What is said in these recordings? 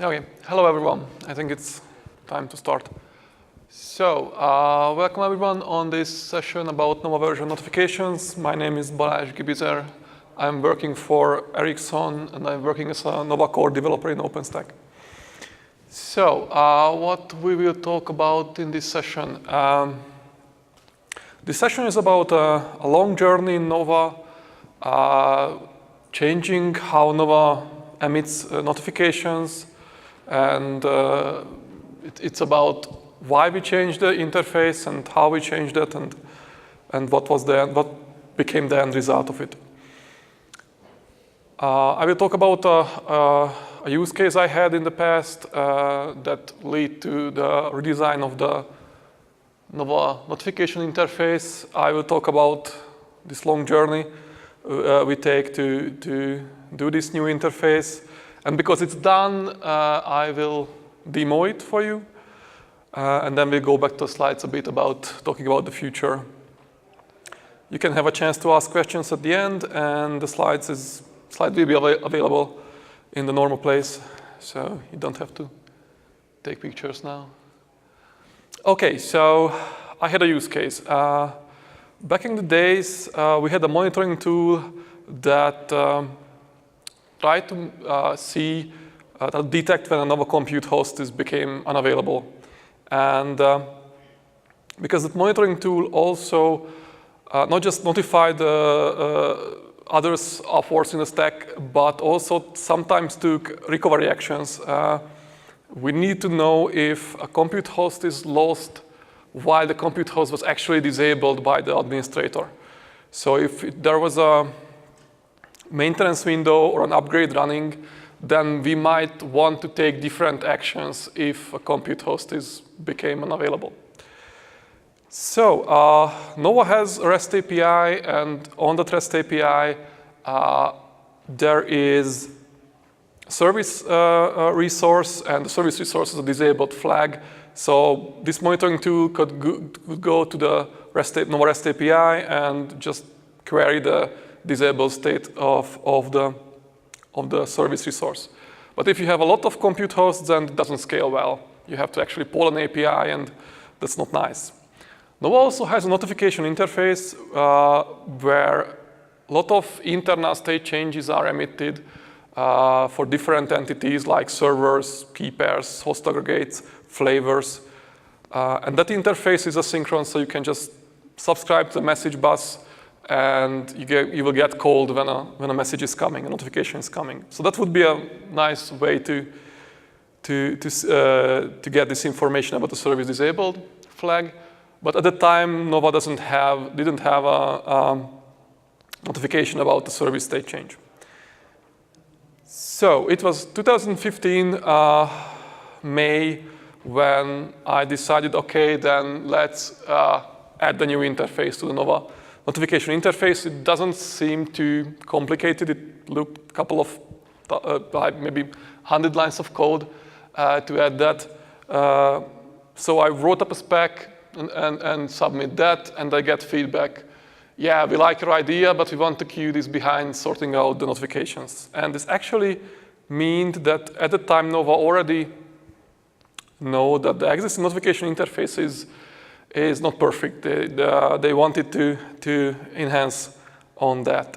Okay, hello everyone. I think it's time to start. So, welcome everyone on this session about Nova version notifications. My name is Balázs Gibizer. I'm working for Ericsson and I'm working as a Nova Core developer in OpenStack. So, what we will talk about in this session. This session is about a long journey in Nova, changing how Nova emits notifications, and it's about why we changed the interface and how we changed it and what became the end result of it. I will talk about a use case I had in the past that led to the redesign of the Nova notification interface. I will talk about this long journey we take to do this new interface. And because it's done, I will demo it for you. And then we'll go back to slides a bit about talking about the future. You can have a chance to ask questions at the end, and the slides will be available in the normal place, so you don't have to take pictures now. Okay, so I had a use case. Back in the days, we had a monitoring tool that try to detect when another compute host became unavailable. And because the monitoring tool also not just notified others efforts in the stack, but also sometimes took recovery actions. We need to know if a compute host is lost while the compute host was actually disabled by the administrator. So if there was a maintenance window or an upgrade running, then we might want to take different actions if a compute host became unavailable. So Nova has a REST API, and on that REST API, there is service resource, and the service resource is a disabled flag. So this monitoring tool could go to the Nova REST API and just query the disabled state of the service resource. But if you have a lot of compute hosts, then it doesn't scale well. You have to actually pull an API, and that's not nice. Nova also has a notification interface where a lot of internal state changes are emitted for different entities like servers, key pairs, host aggregates, flavors. And that interface is asynchronous, so you can just subscribe to the message bus, and you will get called when a message is coming, a notification is coming. So that would be a nice way to get this information about the service disabled flag. But at the time, Nova didn't have a notification about the service state change. So it was 2015 May when I decided, okay, then let's add the new interface to the Nova notification interface. It doesn't seem too complicated. It looked a couple of, maybe 100 lines of code to add that. So I wrote up a spec and submit that, and I get feedback. Yeah, we like your idea, but we want to queue this behind sorting out the notifications. And this actually meant that at the time, Nova already know that the existing notification interface is not perfect. They wanted to enhance on that.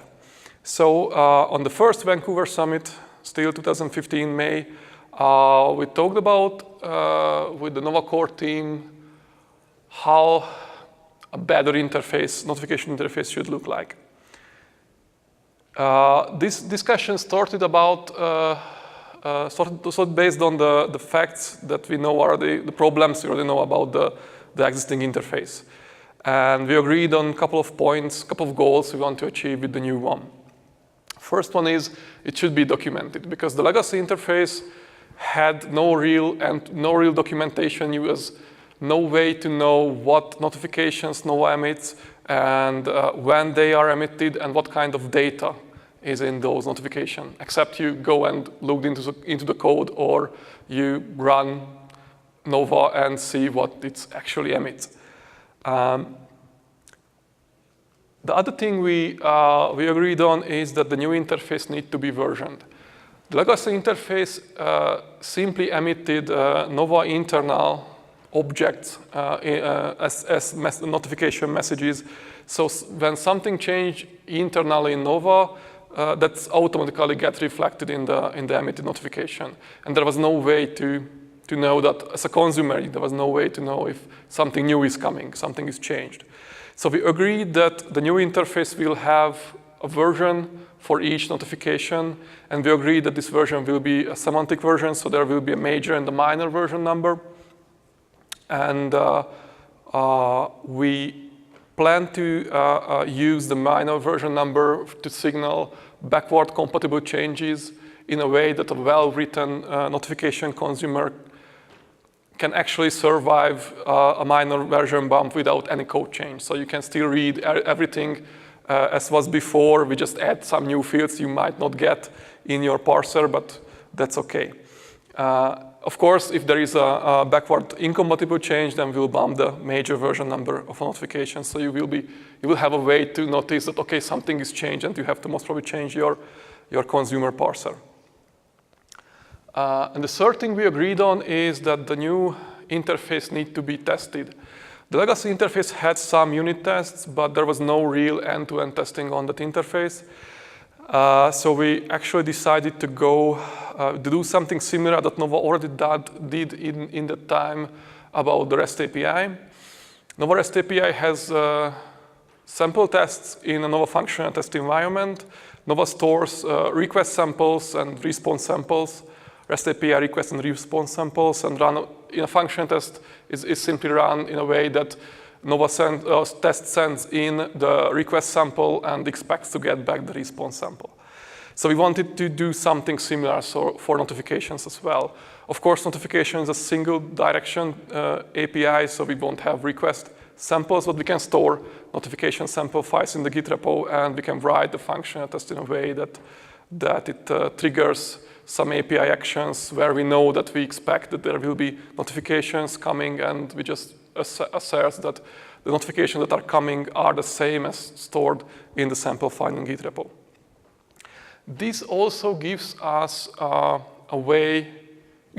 So on the first Vancouver Summit, still 2015 May, we talked about with the Nova Core team how a better interface, notification interface should look like. This discussion started based on the facts that we know are the problems we already know about the existing interface. And we agreed on a couple of points, a couple of goals we want to achieve with the new one. First one is it should be documented, because the legacy interface had no real documentation. There was no way to know what notifications Nova emits and when they are emitted and what kind of data is in those notifications, except you go and look into the code, or you run Nova and see what it actually emits. The other thing we agreed on is that the new interface needs to be versioned. The legacy interface simply emitted Nova internal objects as notification messages. So when something changed internally in Nova, that's automatically get reflected in the emitted notification. And there was no way to know that as a consumer, there was no way to know if something new is coming, something is changed. So we agreed that the new interface will have a version for each notification, and we agreed that this version will be a semantic version, so there will be a major and a minor version number. And we plan to use the minor version number to signal backward compatible changes in a way that a well-written notification consumer can actually survive a minor version bump without any code change. So you can still read everything as was before. We just add some new fields you might not get in your parser, but that's okay. Of course, if there is a backward incompatible change, then we'll bump the major version number of a notification. So you will have a way to notice that, okay, something is changed, and you have to most probably change your consumer parser. And the third thing we agreed on is that the new interface needs to be tested. The legacy interface had some unit tests, but there was no real end-to-end testing on that interface. So we actually decided to go to do something similar that Nova already did in the time about the REST API. Nova REST API has sample tests in a Nova functional test environment. Nova stores request samples and response samples, REST API request and response samples, and run in a function test is simply run in a way that Nova test sends in the request sample and expects to get back the response sample. So we wanted to do something similar for notifications as well. Of course, notification is a single direction API, so we won't have request samples, but we can store notification sample files in the Git repo, and we can write the functional test in a way that it triggers some API actions where we know that we expect that there will be notifications coming, and we just assert that the notifications that are coming are the same as stored in the sample file in Git repo. This also gives us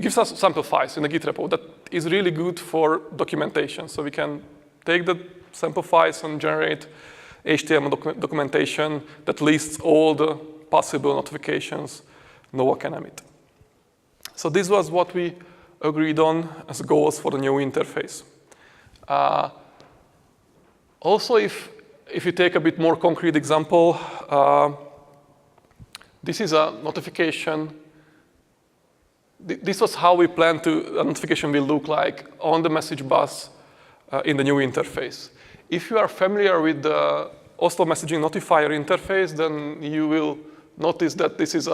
gives us sample files in the Git repo that is really good for documentation. So we can take the sample files and generate HTML documentation that lists all the possible notifications Nova can emit. So this was what we agreed on as goals for the new interface. Also, if you take a bit more concrete example, this is a notification. This was how we planned a notification will look like on the message bus in the new interface. If you are familiar with the Oslo messaging notifier interface, then you will notice that this is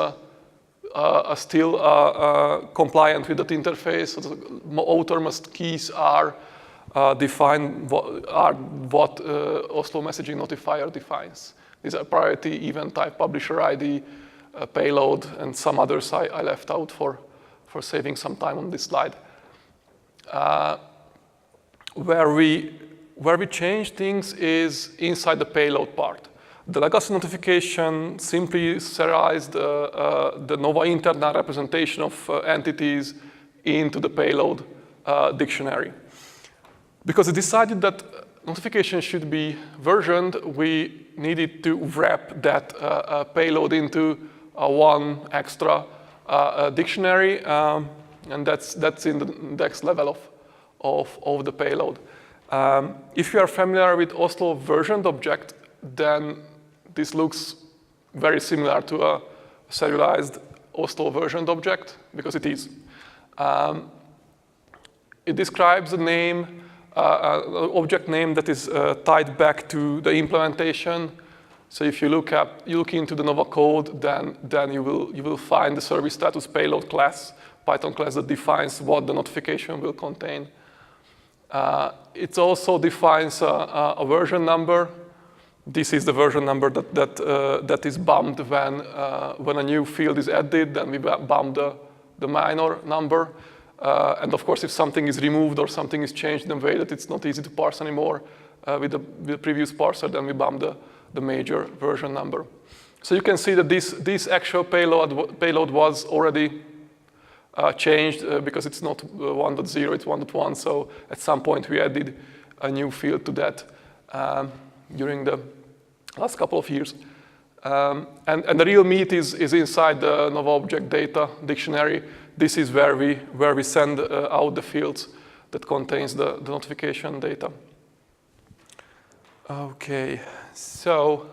still compliant with that interface. So the outermost keys are defined what Oslo messaging notifier defines. These are priority, event type, publisher ID, payload, and some others I left out for saving some time on this slide. Where we change things is inside the payload part. The legacy notification simply serialized the Nova internal representation of entities into the payload dictionary. Because we decided that notification should be versioned, we needed to wrap that payload into one extra dictionary, and that's in the next level of the payload. If you are familiar with Oslo versioned object, then this looks very similar to a serialized Oslo versioned object, because it is. It describes a name, object name that is tied back to the implementation. So if you look into the Nova code, then you will find the service status payload class, Python class that defines what the notification will contain. It also defines a version number. This is the version number that is bumped when a new field is added. Then we bump the minor number. And of course, if something is removed or something is changed in a way that it's not easy to parse anymore with the previous parser, then we bump the major version number. So you can see that this actual payload was already changed because it's not 1.0, it's 1.1. So at some point we added a new field to that during the last couple of years. And the real meat is inside the Nova Object Data Dictionary. This is where we send out the fields that contains the notification data. Okay, so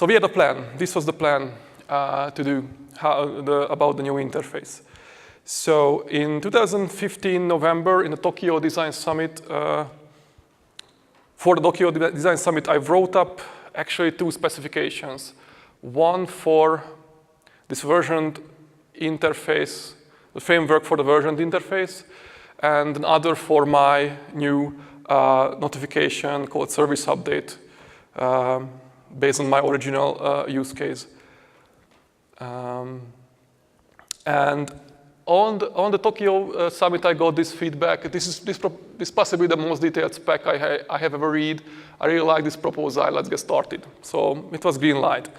we had a plan. This was the plan to do about the new interface. So in 2015 November, in the Tokyo Design Summit, for the Tokyo Design Summit, I wrote up actually two specifications. One for this versioned interface, the framework for the versioned interface, and another for my new notification called service update, based on my original use case. And on the Tokyo Summit, I got this feedback. This is possibly the most detailed spec I have ever read. I really like this proposal. Let's get started. So it was green light.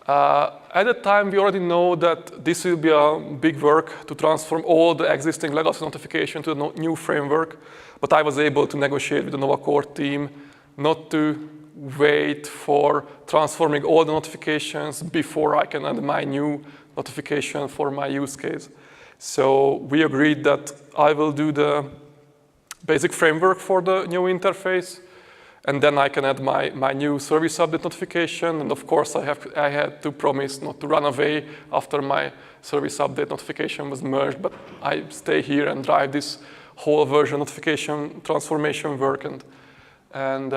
At the time, we already know that this will be a big work to transform all the existing legacy notification to a new framework. But I was able to negotiate with the Nova Core team not to wait for transforming all the notifications before I can add my new notification for my use case. So we agreed that I will do the basic framework for the new interface, and then I can add my new service update notification. And of course, I had to promise not to run away after my service update notification was merged, but I stay here and drive this whole version notification transformation work and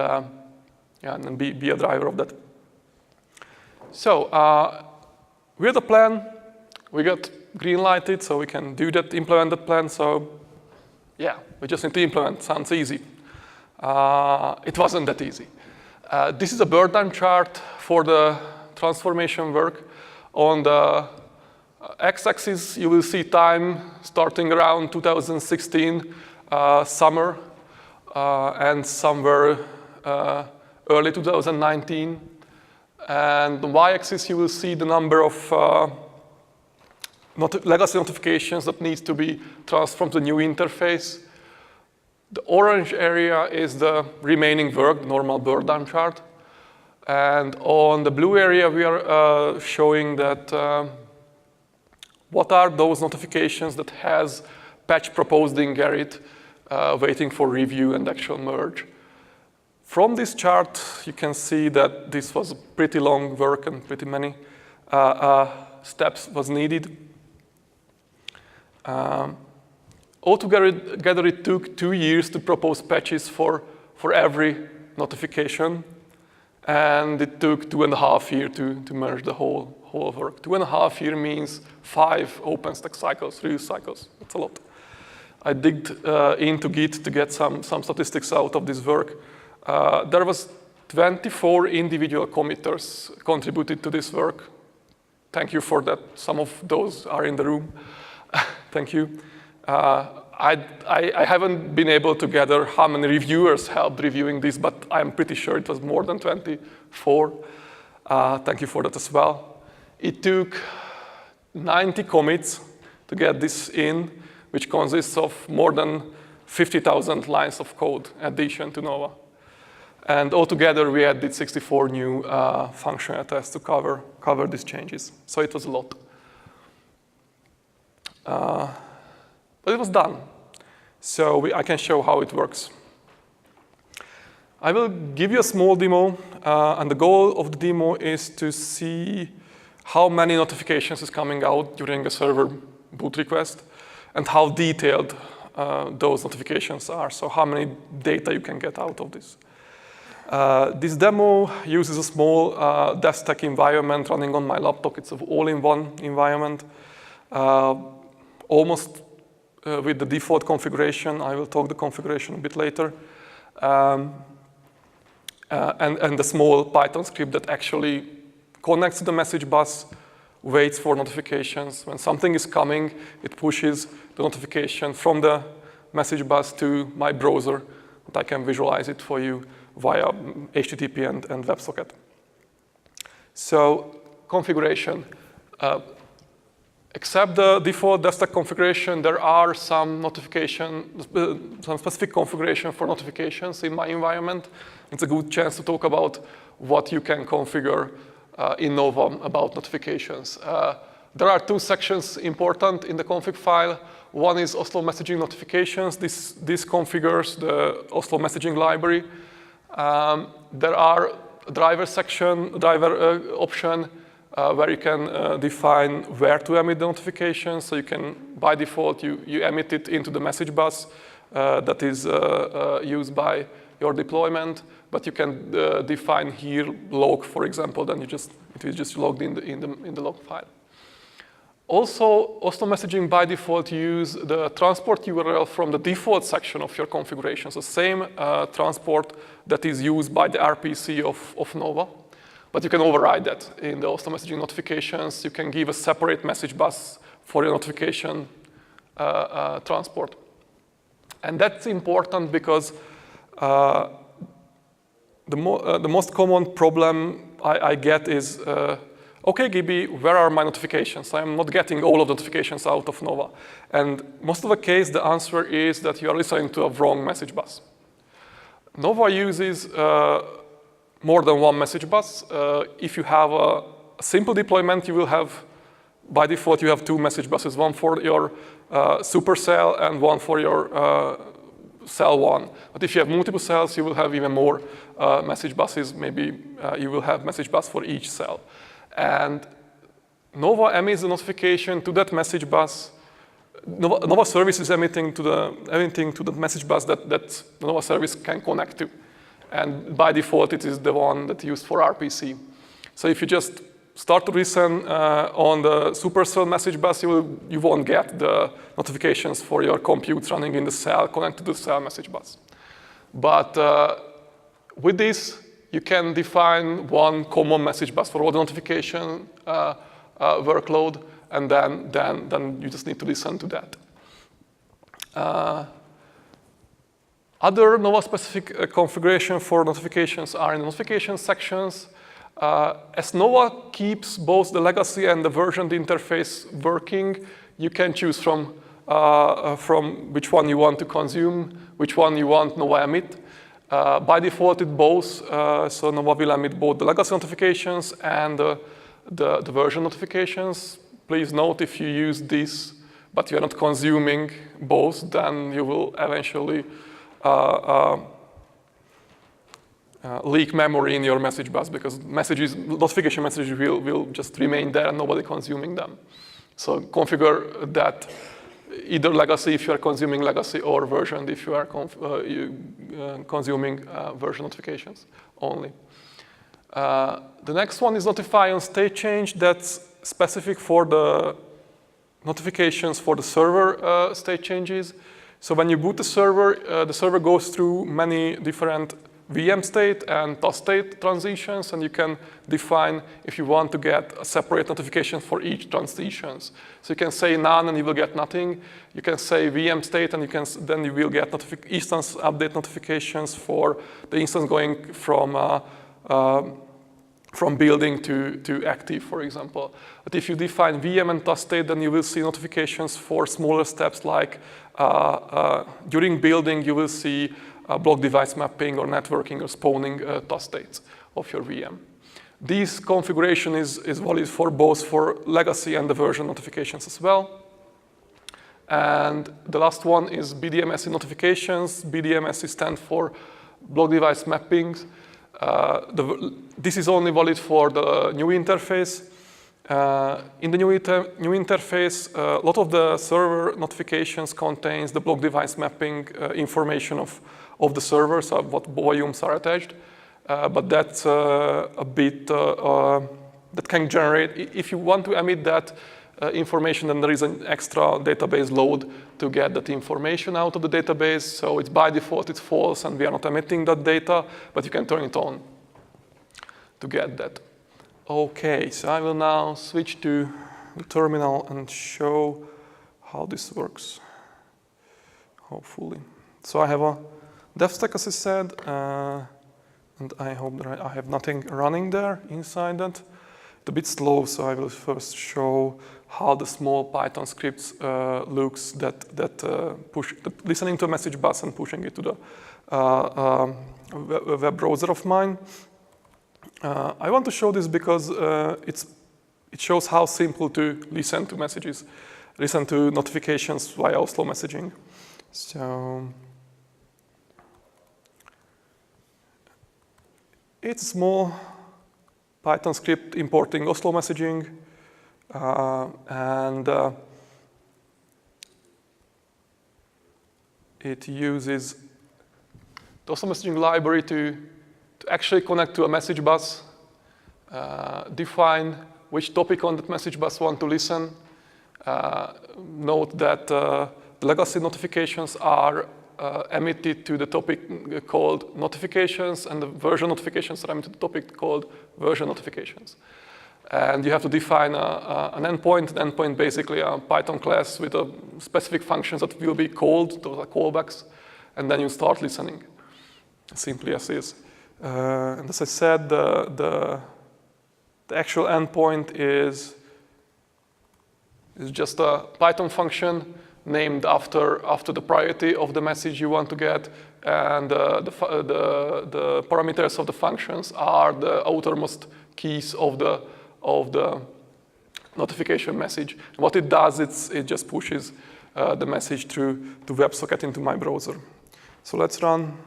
be a driver of that. So we had a plan. We got green lighted, so we can do that, implement that plan. So yeah, we just need to implement. Sounds easy. It wasn't that easy. This is a burn chart for the transformation work. On the x-axis, you will see time starting around 2016 summer and somewhere early 2019. And the y-axis, you will see the number of legacy notifications that needs to be transformed to the new interface. The orange area is the remaining work, the normal burn down chart. And on the blue area, we are showing that what are those notifications that has patch proposed in Gerrit waiting for review and actual merge. From this chart, you can see that this was pretty long work and pretty many steps was needed. Altogether, it took 2 years to propose patches for every notification, and it took 2.5 years to merge the whole work. 2.5 years means 5 OpenStack cycles, release cycles. That's a lot. I digged into Git to get some statistics out of this work. There was 24 individual committers contributed to this work. Thank you for that. Some of those are in the room. Thank you. I haven't been able to gather how many reviewers helped reviewing this, but I'm pretty sure it was more than 24. Thank you for that as well. It took 90 commits to get this in, which consists of more than 50,000 lines of code addition to Nova. And altogether, we added 64 new functional tests to cover these changes. So it was a lot. But it was done. So I can show how it works. I will give you a small demo, and the goal of the demo is to see how many notifications is coming out during a server boot request, and how detailed those notifications are, so how many data you can get out of this. This demo uses a small DevStack environment running on my laptop. It's an all-in-one environment, almost with the default configuration. I will talk the configuration a bit later. And the small Python script that actually connects to the message bus, waits for notifications. When something is coming, it pushes the notification from the message bus to my browser, and I can visualize it for you via HTTP and WebSocket. So configuration. Except the default DevStack configuration, there are some some specific configuration for notifications in my environment. It's a good chance to talk about what you can configure in Nova about notifications. There are two sections important in the config file. One is Oslo messaging notifications. This configures the Oslo messaging library. There are driver option where you can define where to emit the notifications. So you can, by default, you emit it into the message bus that is used by your deployment. But you can define here log, for example, then it is just logged in the log file. Also, Oslo messaging by default use the transport URL from the default section of your configuration. So same transport that is used by the RPC of Nova. But you can override that in the Oslo messaging notifications. You can give a separate message bus for your notification transport. And that's important because the most common problem I get is, okay, Gibby, where are my notifications? I'm not getting all of the notifications out of Nova. And most of the case, the answer is that you are listening to a wrong message bus. Nova uses more than one message bus. If you have a simple deployment, you will have, by default, you have two message buses, one for your supercell and one for your cell one. But if you have multiple cells, you will have even more message buses. Maybe you will have message bus for each cell. And Nova emits the notification to that message bus. Nova service is emitting to the message bus that the Nova service can connect to. And by default, it is the one that's used for RPC. So if you just start to listen on the supercell message bus, you won't get the notifications for your compute running in the cell connected to the cell message bus. But with this, you can define one common message bus for all the notification workload, and then you just need to listen to that. Other Nova-specific configuration for notifications are in the notification sections. As Nova keeps both the legacy and the versioned interface working, you can choose from which one you want to consume, which one you want Nova emit. By default, it both, so Nova will emit both the legacy notifications and the version notifications. Please note if you use this, but you are not consuming both, then you will eventually leak memory in your message bus because notification messages will just remain there and nobody consuming them. So configure that either legacy if you are consuming legacy or version if you are consuming version notifications only. The next one is notify on state change. That's specific for the notifications for the server state changes. So when you boot the server goes through many different VM state and task state transitions, and you can define if you want to get a separate notification for each transitions. So you can say none and you will get nothing. You can say VM state and then you will get instance update notifications for the instance going from building to active, for example. But if you define VM and task state, then you will see notifications for smaller steps like during building, you will see block device mapping or networking or spawning task states of your VM. This configuration is valid for both for legacy and the version notifications as well. And the last one is BDMSE notifications. BDMSE stands for block device mappings. This is only valid for the new interface. In the new interface, a lot of the server notifications contains the block device mapping information of the server, so what volumes are attached. But that's a bit, that can generate, if you want to emit that information, then there is an extra database load to get that information out of the database. So it's by default, it's false, and we are not emitting that data, but you can turn it on to get that. Okay, so I will now switch to the terminal and show how this works, hopefully. So I have a DevStack, as I said, and I hope that I have nothing running there inside that. a bit slow, so I will first show how the small Python scripts looks that push listening to a message bus and pushing it to the web browser of mine. I want to show this because it shows how simple to listen to messages, listen to notifications via Oslo messaging. So it's a small Python script importing Oslo messaging, and it uses the Oslo messaging library to actually connect to a message bus, define which topic on that message bus want to listen. Note that the legacy notifications are emitted to the topic called notifications, and the version notifications are emitted to the topic called version notifications. And you have to define an endpoint. An endpoint basically a Python class with a specific functions that will be called, those are callbacks, and then you start listening, simply as is. And as I said, the actual endpoint is just a Python function named after the priority of the message you want to get, and the parameters of the functions are the outermost keys of the notification message. And what it does, it just pushes the message through to WebSocket into my browser. So let's run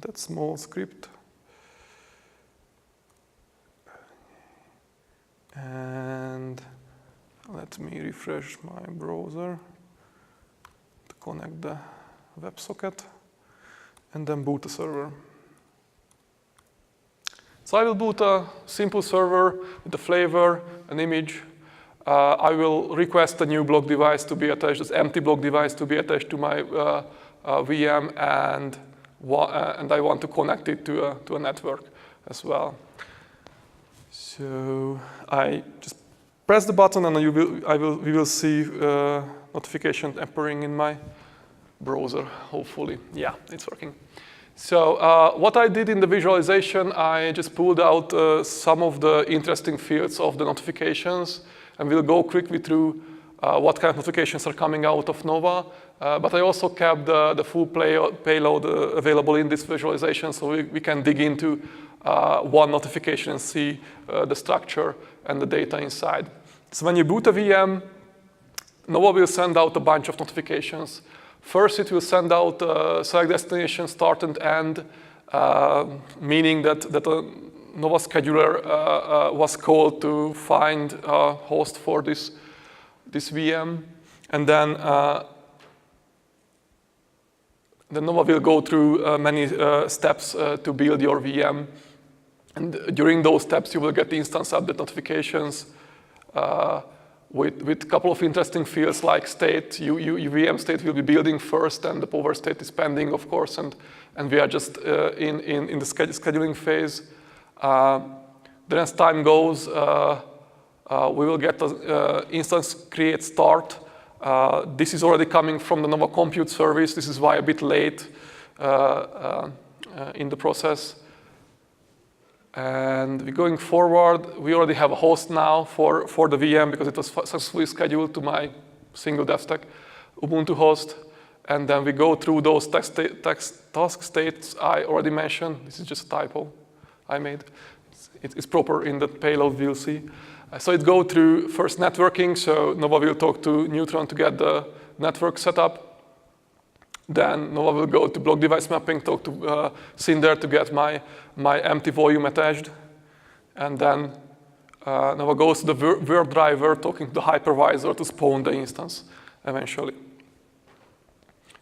that small script. And let me refresh my browser to connect the WebSocket and then boot the server. So I will boot a simple server with a flavor, an image. I will request a new block device to be attached, this empty block device to be attached to my VM, and I want to connect it to a network as well. So I just press the button, and we will see notification appearing in my browser, hopefully. Yeah, it's working. So what I did in the visualization, I just pulled out some of the interesting fields of the notifications, and we'll go quickly through what kind of notifications are coming out of Nova. But I also kept the full payload available in this visualization, so we can dig into one notification and see the structure and the data inside. So when you boot a VM, Nova will send out a bunch of notifications. First, it will send out select destination, start and end, meaning that a Nova scheduler was called to find a host for this VM. And then Nova will go through many steps to build your VM. And during those steps, you will get the instance update notifications with a couple of interesting fields like state. Your VM state will be building first, and the power state is pending, of course, and we are just in the scheduling phase. Then as time goes, we will get the instance create start. This is already coming from the Nova Compute service. This is why a bit late in the process. And we're going forward. We already have a host now for the VM because it was successfully scheduled to my single DevStack Ubuntu host. And then we go through those task states I already mentioned. This is just a typo I made. It's proper in the payload we'll see. So it go through first networking. So Nova will talk to Neutron to get the network set up. Then Nova will go to block device mapping, talk to Cinder to get my empty volume attached. And then Nova goes to the Word driver, talking to the hypervisor to spawn the instance eventually.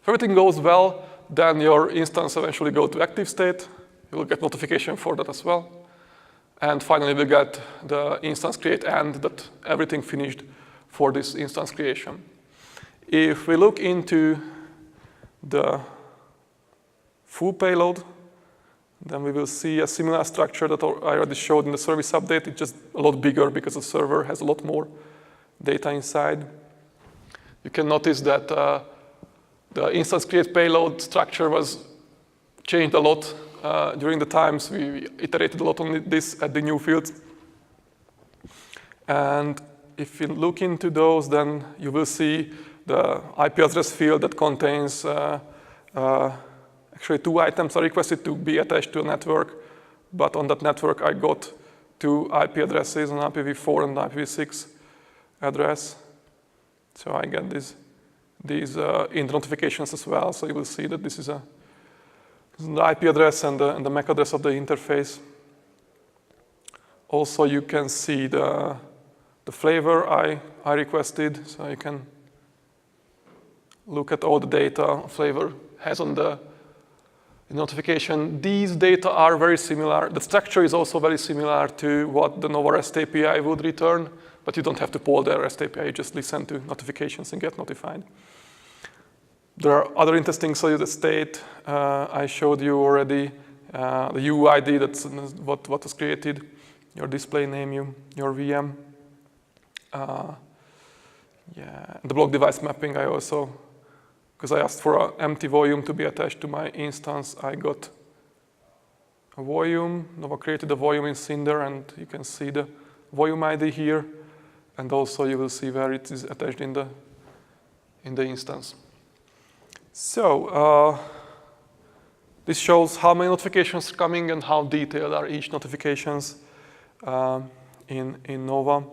If everything goes well, then your instance eventually go to active state. You will get notification for that as well. And finally, we get the instance create end, that everything finished for this instance creation. If we look into the full payload, then we will see a similar structure that I already showed in the service update. It's just a lot bigger because the server has a lot more data inside. You can notice that the instance create payload structure was changed a lot during the times. We iterated a lot on this at the new fields. And if you look into those, then you will see the IP address field that contains actually 2 items are requested to be attached to a network, but on that network I got 2 IP addresses, an IPv4 and IPv6 address. So I get these in the notifications as well. So you will see that this is the IP address and the MAC address of the interface. Also, you can see the flavor I requested. So you can look at all the data flavor has on the notification. These data are very similar. The structure is also very similar to what the Nova REST API would return, but you don't have to poll the REST API. You just listen to notifications and get notified. There are other interesting solid state. I showed you already the UUID, that's what was created, your display name, your VM. Yeah, the block device mapping I also, because I asked for an empty volume to be attached to my instance, I got a volume. Nova created a volume in Cinder, and you can see the volume ID here, and also you will see where it is attached in the instance. So this shows how many notifications are coming and how detailed are each notifications in Nova.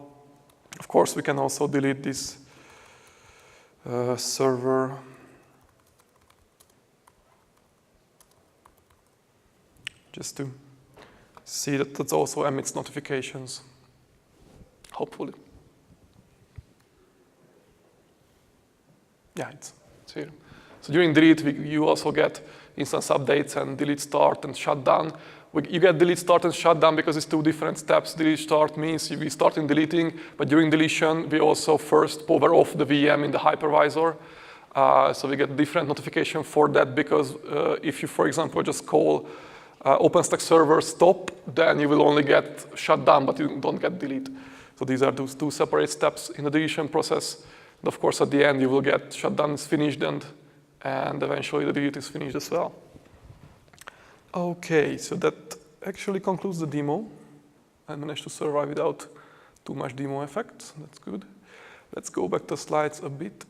Of course, we can also delete this server. Just to see that it also emits notifications, hopefully. Yeah, it's here. So during delete, you also get instance updates and delete start and shutdown. You get delete start and shutdown because it's 2 different steps. Delete start means we start in deleting, but during deletion, we also first power off the VM in the hypervisor. So we get different notification for that because if you, for example, just call OpenStack server stop, then you will only get shut down, but you don't get delete. So these are those 2 separate steps in the deletion process. And of course, at the end, you will get shutdown is finished and eventually the delete is finished as well. Okay, so that actually concludes the demo. I managed to survive without too much demo effects. That's good. Let's go back to slides a bit.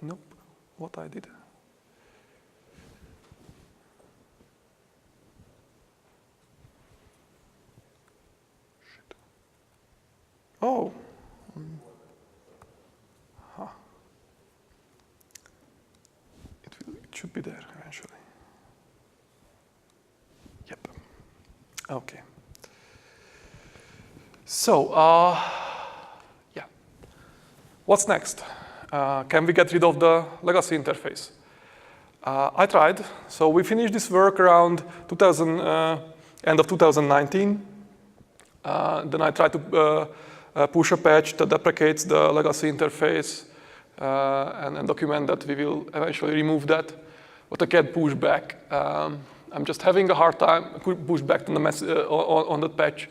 Nope, what I did. Shit. Oh. Huh. It should be there eventually. Yep. Okay. So, yeah. What's next? Can we get rid of the legacy interface? I tried. So we finished this work around end of 2019. Then I tried to push a patch that deprecates the legacy interface and document that we will eventually remove that. But I can't push back. I'm just having a hard time. I could push back on the patch.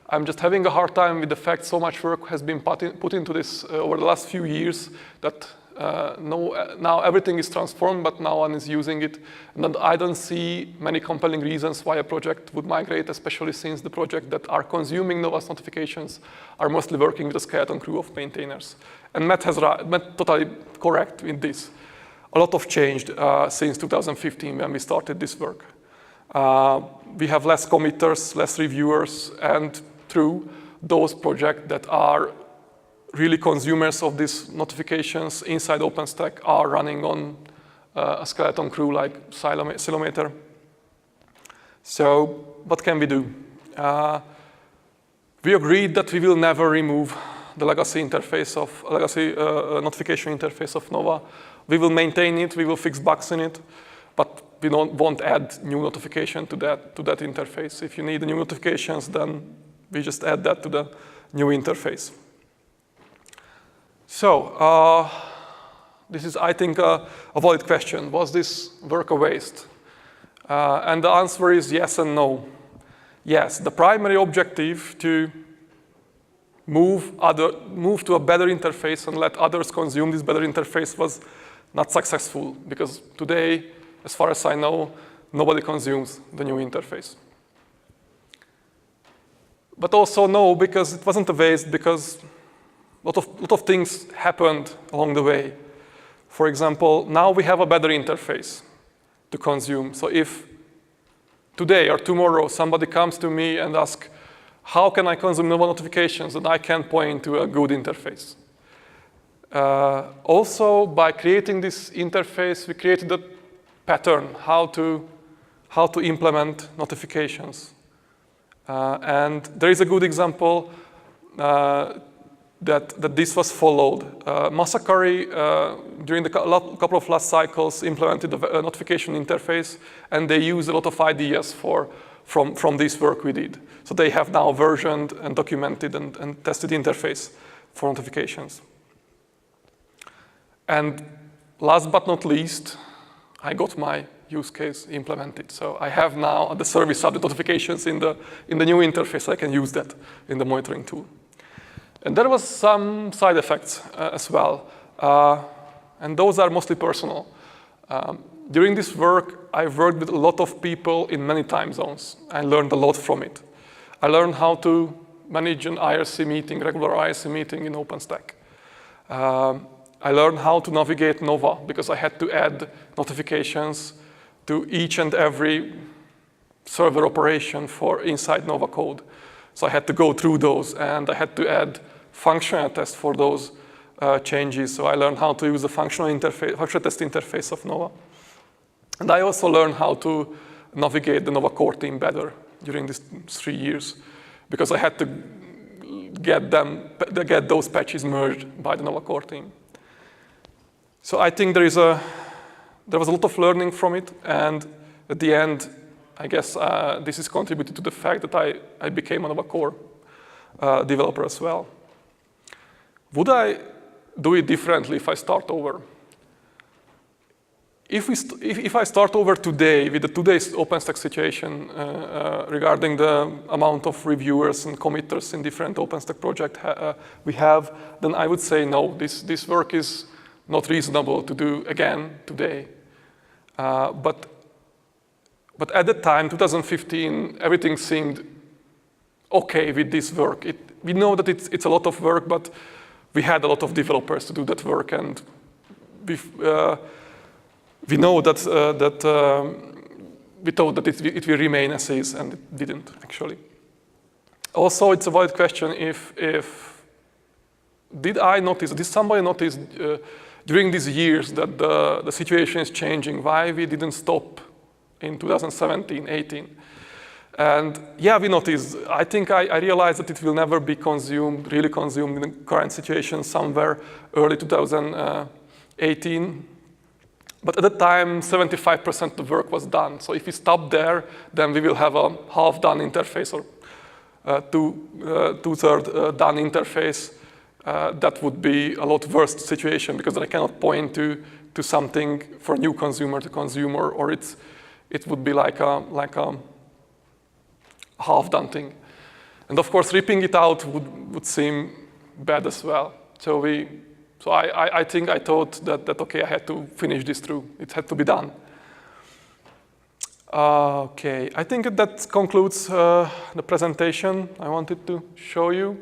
I'm just having a hard time with the fact so much work has been put into this over the last few years that now everything is transformed, but no one is using it. And I don't see many compelling reasons why a project would migrate, especially since the projects that are consuming Nova's notifications are mostly working with a skeleton crew of maintainers. And Matt totally correct in this. A lot of changed since 2015 when we started this work. We have less committers, less reviewers, and through those projects that are really consumers of these notifications inside OpenStack are running on a skeleton crew like Ceilometer. So what can we do? We agreed that we will never remove the legacy notification interface of Nova. We will maintain it, we will fix bugs in it, but we won't add new notification to that interface. If you need new notifications, then we just add that to the new interface. So this is, I think, a valid question. Was this work a waste? And the answer is yes and no. Yes, the primary objective to move to a better interface and let others consume this better interface was not successful, because today, as far as I know, nobody consumes the new interface. But also no, because it wasn't a waste, because a lot of things happened along the way. For example, now we have a better interface to consume. So if today or tomorrow somebody comes to me and asks, how can I consume Nova notifications? And I can point to a good interface. Also, by creating this interface, we created a pattern how to implement notifications. And there is a good example that this was followed. Masakari, during the couple of last cycles, implemented a notification interface, and they used a lot of ideas from this work we did. So they have now versioned and documented and tested interface for notifications. And last but not least, I got my use case implemented. So I have now the service subject notifications in the new interface. I can use that in the monitoring tool. And there was some side effects as well. And those are mostly personal. During this work, I worked with a lot of people in many time zones. I learned a lot from it. I learned how to manage an IRC meeting, regular IRC meeting in OpenStack. I learned how to navigate Nova because I had to add notifications to each and every server operation for inside Nova code. So I had to go through those, and I had to add functional tests for those changes. So I learned how to use the functional test interface of Nova. And I also learned how to navigate the Nova core team better during these 3 years, because I had to get those patches merged by the Nova core team. So I think there was a lot of learning from it, and at the end, I guess this is contributed to the fact that I became a Nova core developer as well. Would I do it differently if I start over? If I start over today with today's OpenStack situation regarding the amount of reviewers and committers in different OpenStack projects we have, then I would say no, this work is not reasonable to do again today. But at the time, 2015, everything seemed okay with this work. We know that it's a lot of work, but we had a lot of developers to do that work, and we know that we thought that it will remain as is, and it didn't actually. Also, it's a valid question did somebody notice during these years that the situation is changing, why we didn't stop in 2017, 18. And yeah, we noticed. I think I realized that it will never be really consumed in the current situation, somewhere early 2018. But at the time, 75% of the work was done. So if we stop there, then we will have a half-done interface or two-thirds done interface. That would be a lot worse situation, because I cannot point to something for new consumer to consumer, or it would be like a half-done thing. And of course, ripping it out would seem bad as well. So I think I thought that okay, I had to finish this through. It had to be done. Okay, I think that concludes the presentation I wanted to show you.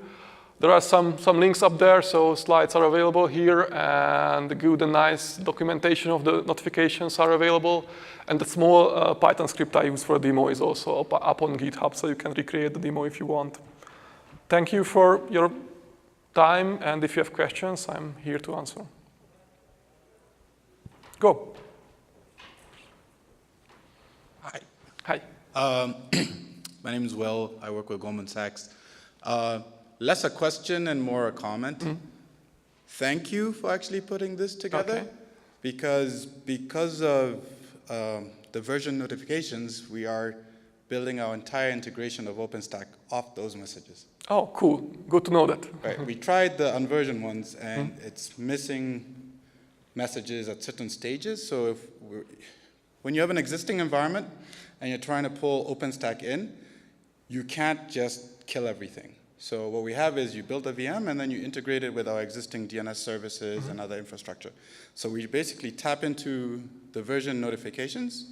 There are some links up there, so slides are available here, and the good and nice documentation of the notifications are available. And the small Python script I use for a demo is also up on GitHub, so you can recreate the demo if you want. Thank you for your time, and if you have questions, I'm here to answer. Go. Hi. Hi. My name is Will. I work with Goldman Sachs. Less a question and more a comment. Mm-hmm. Thank you for actually putting this together. Okay. Because of the version notifications, we are building our entire integration of OpenStack off those messages. Oh, cool. Good to know that. Right. We tried the unversioned ones, and it's missing messages at certain stages. So when you have an existing environment and you're trying to pull OpenStack in, you can't just kill everything. So what we have is you build a VM and then you integrate it with our existing DNS services and other infrastructure. So we basically tap into the version notifications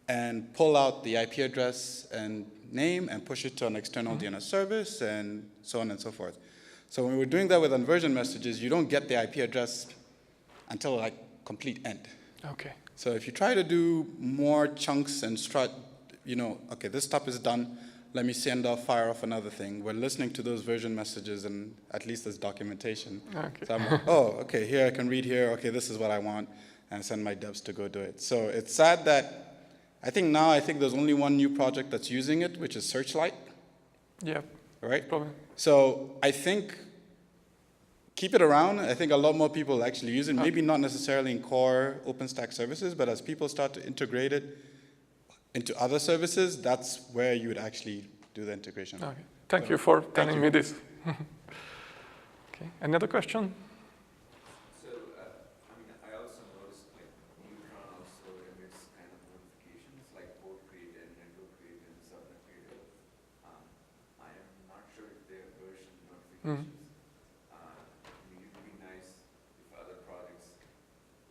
and pull out the IP address and name and push it to an external DNS service and so on and so forth. So when we're doing that with inversion messages, you don't get the IP address until like complete end. Okay. So if you try to do more chunks and okay, this step is done, let me fire off another thing. We're listening to those version messages and at least there's documentation. Okay. So I'm like, oh, okay, here I can read here, okay, this is what I want, and send my devs to go do it. So it's sad that I think there's only one new project that's using it, which is Searchlight. Yeah. Right? Probably. So I think keep it around. I think a lot more people actually use it, maybe not necessarily in core OpenStack services, but as people start to integrate it into other services, that's where you would actually do the integration. Okay. Thank you for telling me this. Okay. Any other question? So, I also noticed like Neutron also emits kind of notifications like port created, network created, subnet created. I am not sure if they are version notifications. It would be nice if other projects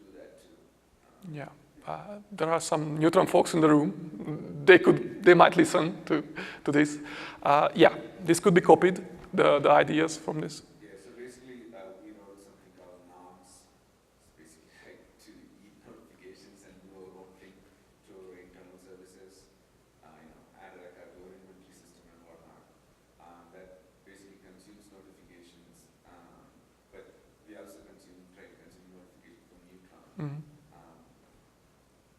do that too. Yeah. There are some Neutron folks in the room. They might listen to this. Yeah, this could be copied, the ideas from this. Yeah, so basically we wrote something called NOMS, basically like to eat notifications and do our own thing to our internal services, add like a load inventory system and whatnot. That basically consumes notifications, but we also try to consume notifications from Neutron. Mm-hmm.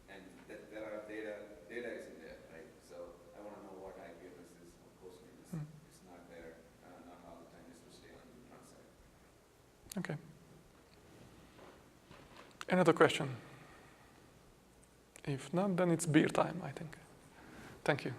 And there are data is in there, right? So I want to know what IP addresses, of course, it's not there, not all the time, this will stay on the Neutron side. Okay. Another question? If not, then it's beer time, I think. Thank you.